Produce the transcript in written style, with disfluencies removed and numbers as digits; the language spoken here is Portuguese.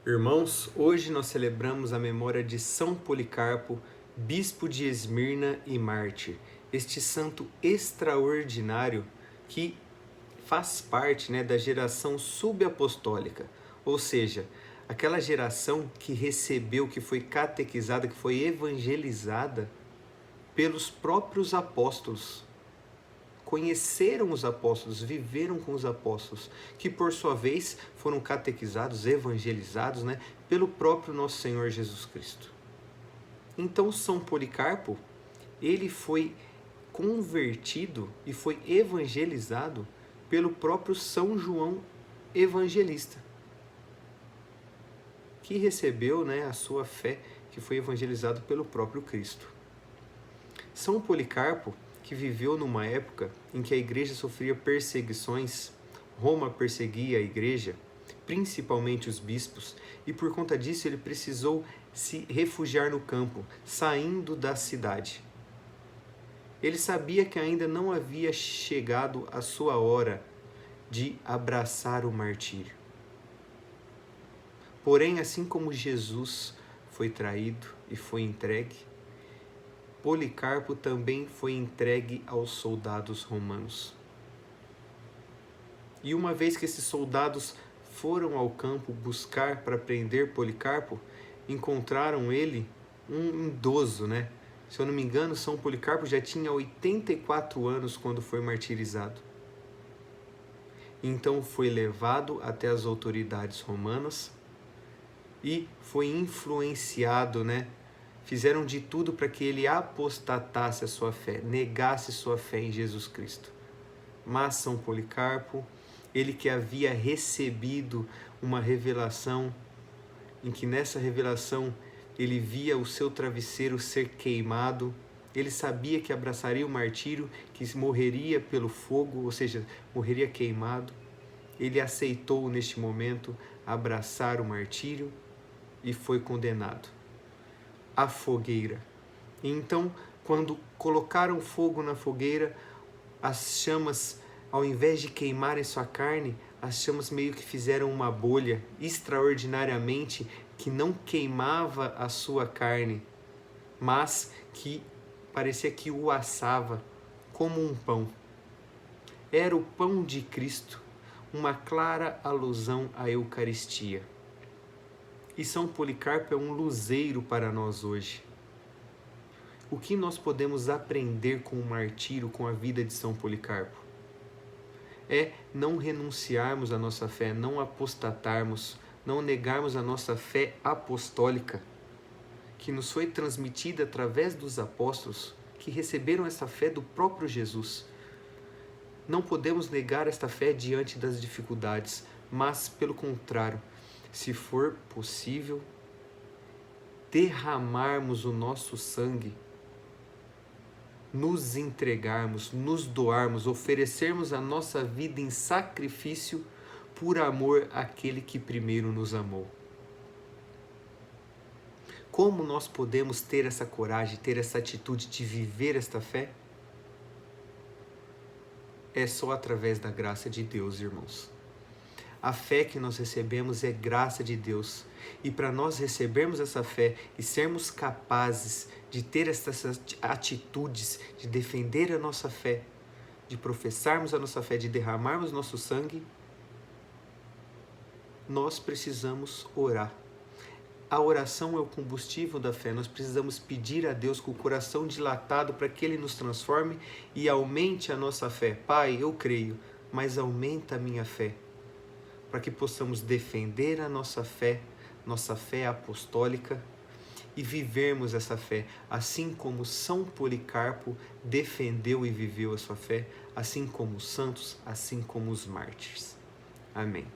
Irmãos, hoje nós celebramos a memória de São Policarpo, bispo de Esmirna e mártir. Este santo extraordinário que faz parte, da geração subapostólica, ou seja, aquela geração que recebeu, que foi catequizada, que foi evangelizada pelos próprios apóstolos. Conheceram os apóstolos, viveram com os apóstolos, que por sua vez foram catequizados, evangelizados, pelo próprio nosso Senhor Jesus Cristo. Então São Policarpo, ele foi convertido e foi evangelizado pelo próprio São João Evangelista, que recebeu a sua fé, que foi evangelizado pelo próprio Cristo. São Policarpo, que viveu numa época em que a igreja sofria perseguições, Roma perseguia a igreja, principalmente os bispos, e por conta disso ele precisou se refugiar no campo, saindo da cidade. Ele sabia que ainda não havia chegado a sua hora de abraçar o martírio. Porém, assim como Jesus foi traído e foi entregue, Policarpo também foi entregue aos soldados romanos. E uma vez que esses soldados foram ao campo buscar para prender Policarpo, encontraram ele um idoso, Se eu não me engano, São Policarpo já tinha 84 anos quando foi martirizado. Então foi levado até as autoridades romanas e foi influenciado, Fizeram de tudo para que ele apostatasse a sua fé, negasse sua fé em Jesus Cristo. Mas São Policarpo, ele que havia recebido uma revelação, em que nessa revelação ele via o seu travesseiro ser queimado, ele sabia que abraçaria o martírio, que morreria pelo fogo, ou seja, morreria queimado. Ele aceitou neste momento abraçar o martírio e foi condenado à fogueira. E então, quando colocaram fogo na fogueira, as chamas, ao invés de queimarem sua carne, as chamas meio que fizeram uma bolha extraordinariamente que não queimava a sua carne, mas que parecia que o assava como um pão. Era o pão de Cristo, uma clara alusão à Eucaristia. E São Policarpo é um luzeiro para nós hoje. O que nós podemos aprender com o martírio, com a vida de São Policarpo? É não renunciarmos à nossa fé, não apostatarmos, não negarmos a nossa fé apostólica, que nos foi transmitida através dos apóstolos, que receberam essa fé do próprio Jesus. Não podemos negar esta fé diante das dificuldades, mas, pelo contrário, se for possível, derramarmos o nosso sangue, nos entregarmos, nos doarmos, oferecermos a nossa vida em sacrifício por amor àquele que primeiro nos amou. Como nós podemos ter essa coragem, ter essa atitude de viver esta fé? É só através da graça de Deus, irmãos. A fé que nós recebemos é graça de Deus. E para nós recebermos essa fé e sermos capazes de ter essas atitudes, de defender a nossa fé, de professarmos a nossa fé, de derramarmos nosso sangue, nós precisamos orar. A oração é o combustível da fé. Nós precisamos pedir a Deus com o coração dilatado para que Ele nos transforme e aumente a nossa fé. Pai, eu creio, mas aumenta a minha fé, para que possamos defender a nossa fé apostólica e vivermos essa fé, assim como São Policarpo defendeu e viveu a sua fé, assim como os santos, assim como os mártires. Amém.